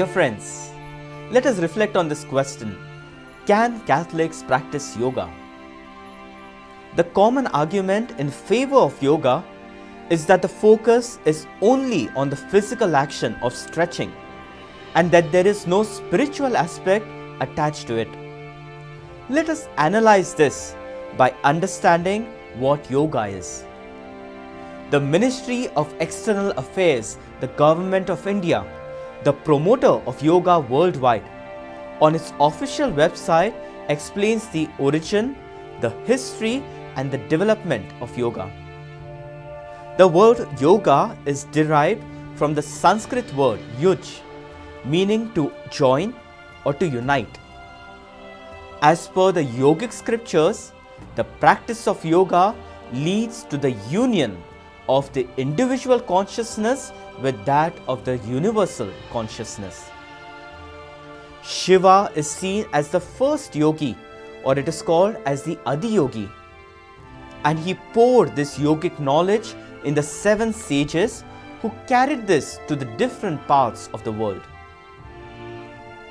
Dear friends, let us reflect on this question. Can Catholics practice yoga? The common argument in favor of yoga is that the focus is only on the physical action of stretching and that there is no spiritual aspect attached to it. Let us analyze this by understanding what yoga is. The Ministry of External Affairs, the Government of India, the promoter of yoga worldwide, on its official website explains the origin, the history and the development of yoga. The word yoga is derived from the Sanskrit word yuj, meaning to join or to unite. As per the yogic scriptures, the practice of yoga leads to the union of the individual consciousness with that of the universal consciousness. Shiva is seen as the first yogi, or it is called as the Adiyogi, and he poured this yogic knowledge in the 7 sages who carried this to the different parts of the world.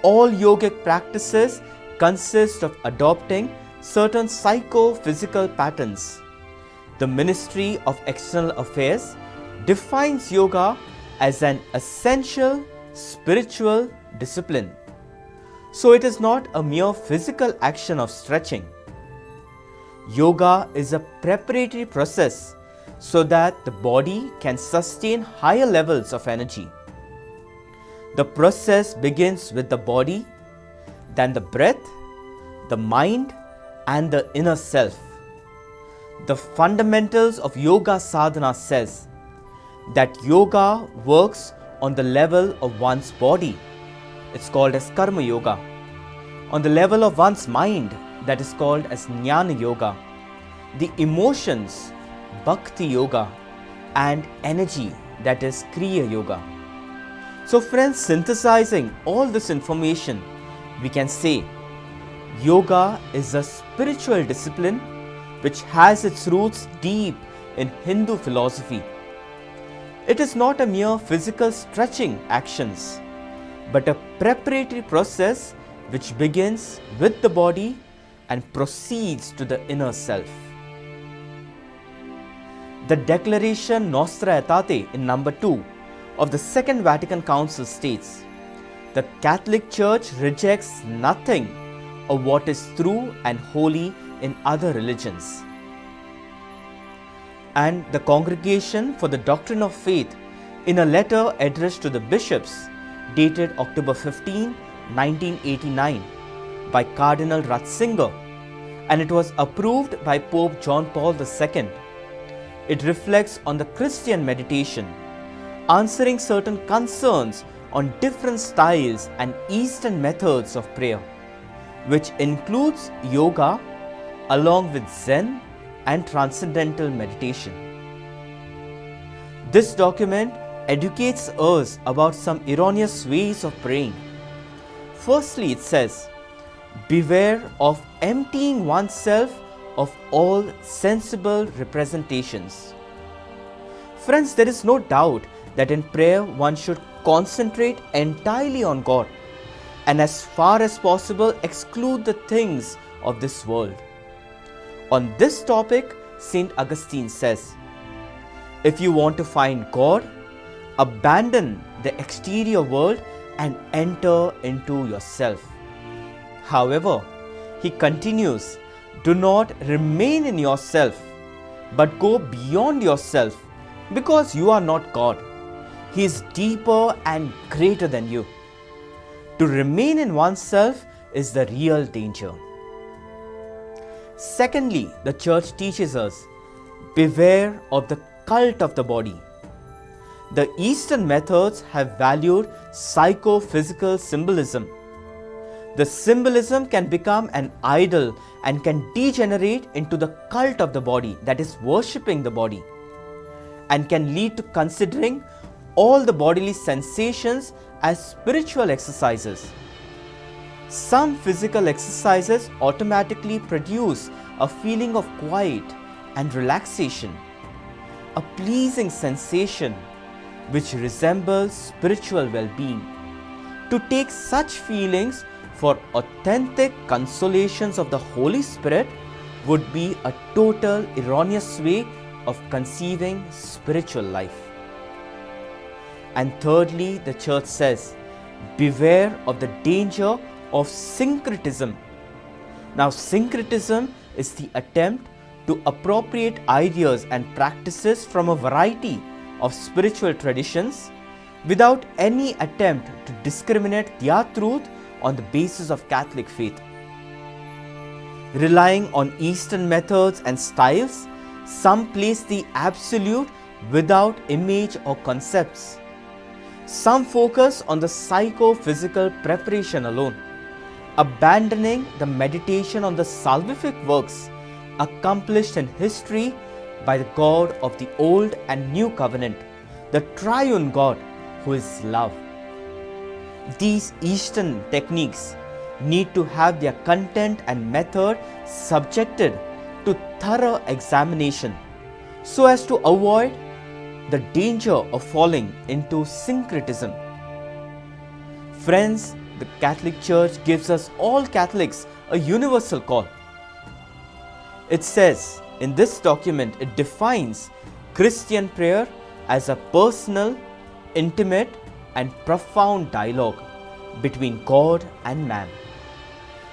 All yogic practices consist of adopting certain psychophysical patterns. The Ministry of External Affairs defines yoga as an essential spiritual discipline. So it is not a mere physical action of stretching. Yoga is a preparatory process so that the body can sustain higher levels of energy. The process begins with the body, then the breath, the mind, and the inner self. The fundamentals of yoga sadhana says that yoga works on the level of one's body. It's called as karma yoga. On the level of one's mind, that is called as jnana yoga. The emotions, bhakti yoga, and energy, that is kriya yoga. So friends, synthesizing all this information, we can say yoga is a spiritual discipline which has its roots deep in Hindu philosophy. It is not a mere physical stretching actions, but a preparatory process which begins with the body and proceeds to the inner self. The Declaration Nostra Aetate in number 2 of the Second Vatican Council states, the Catholic Church rejects nothing of what is true and holy in other religions. And the Congregation for the Doctrine of Faith, in a letter addressed to the bishops dated October 15, 1989 by Cardinal Ratzinger, and it was approved by Pope John Paul II. It reflects on the Christian meditation, answering certain concerns on different styles and Eastern methods of prayer, which includes yoga along with Zen and transcendental meditation. This document educates us about some erroneous ways of praying. Firstly, it says, beware of emptying oneself of all sensible representations. Friends, there is no doubt that in prayer one should concentrate entirely on God and as far as possible exclude the things of this world. On this topic, St. Augustine says, if you want to find God, abandon the exterior world and enter into yourself. However, he continues, do not remain in yourself, but go beyond yourself, because you are not God. He is deeper and greater than you. To remain in oneself is the real danger. Secondly, the Church teaches us, beware of the cult of the body. The Eastern methods have valued psychophysical symbolism. The symbolism can become an idol and can degenerate into the cult of the body, that is, worshipping the body, and can lead to considering all the bodily sensations as spiritual exercises. Some physical exercises automatically produce a feeling of quiet and relaxation, a pleasing sensation which resembles spiritual well-being. To take such feelings for authentic consolations of the Holy Spirit would be a total erroneous way of conceiving spiritual life. And thirdly, the church says, beware of the danger of syncretism. Now, syncretism is the attempt to appropriate ideas and practices from a variety of spiritual traditions without any attempt to discriminate their truth on the basis of Catholic faith. Relying on Eastern methods and styles, some place the absolute without image or concepts. Some focus on the psychophysical preparation alone, abandoning the meditation on the salvific works accomplished in history by the God of the Old and New Covenant, the triune God who is love. These Eastern techniques need to have their content and method subjected to thorough examination so as to avoid the danger of falling into syncretism. Friends, the Catholic Church gives us all Catholics a universal call. It says in this document, it defines Christian prayer as a personal, intimate, and profound dialogue between God and man.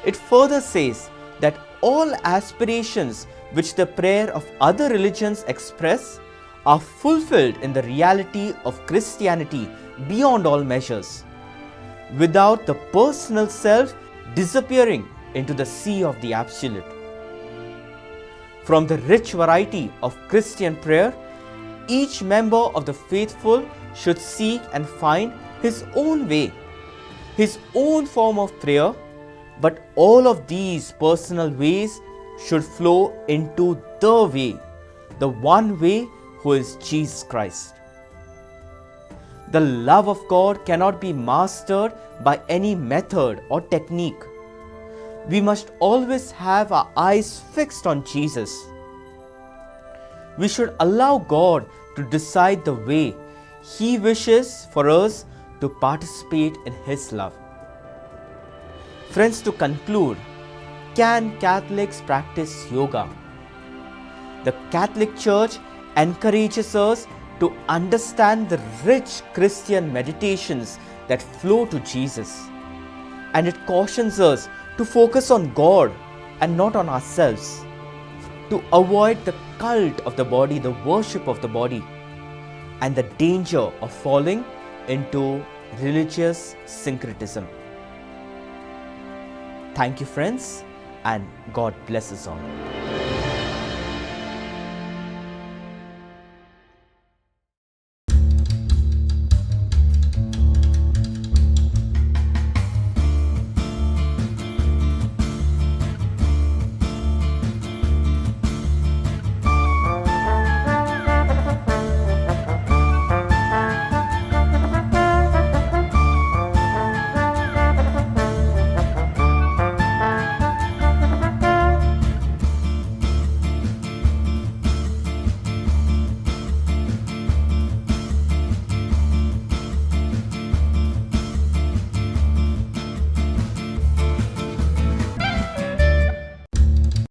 It further says that all aspirations which the prayer of other religions express are fulfilled in the reality of Christianity beyond all measures, without the personal self disappearing into the sea of the absolute. From the rich variety of Christian prayer, each member of the faithful should seek and find his own way, his own form of prayer, but all of these personal ways should flow into the way, the one way who is Jesus Christ. The love of God cannot be mastered by any method or technique. We must always have our eyes fixed on Jesus. We should allow God to decide the way He wishes for us to participate in His love. Friends, to conclude, can Catholics practice yoga? The Catholic Church encourages us to understand the rich Christian meditations that flow to Jesus, and it cautions us to focus on God and not on ourselves, to avoid the cult of the body, the worship of the body, and the danger of falling into religious syncretism. Thank you, friends, and God bless us all.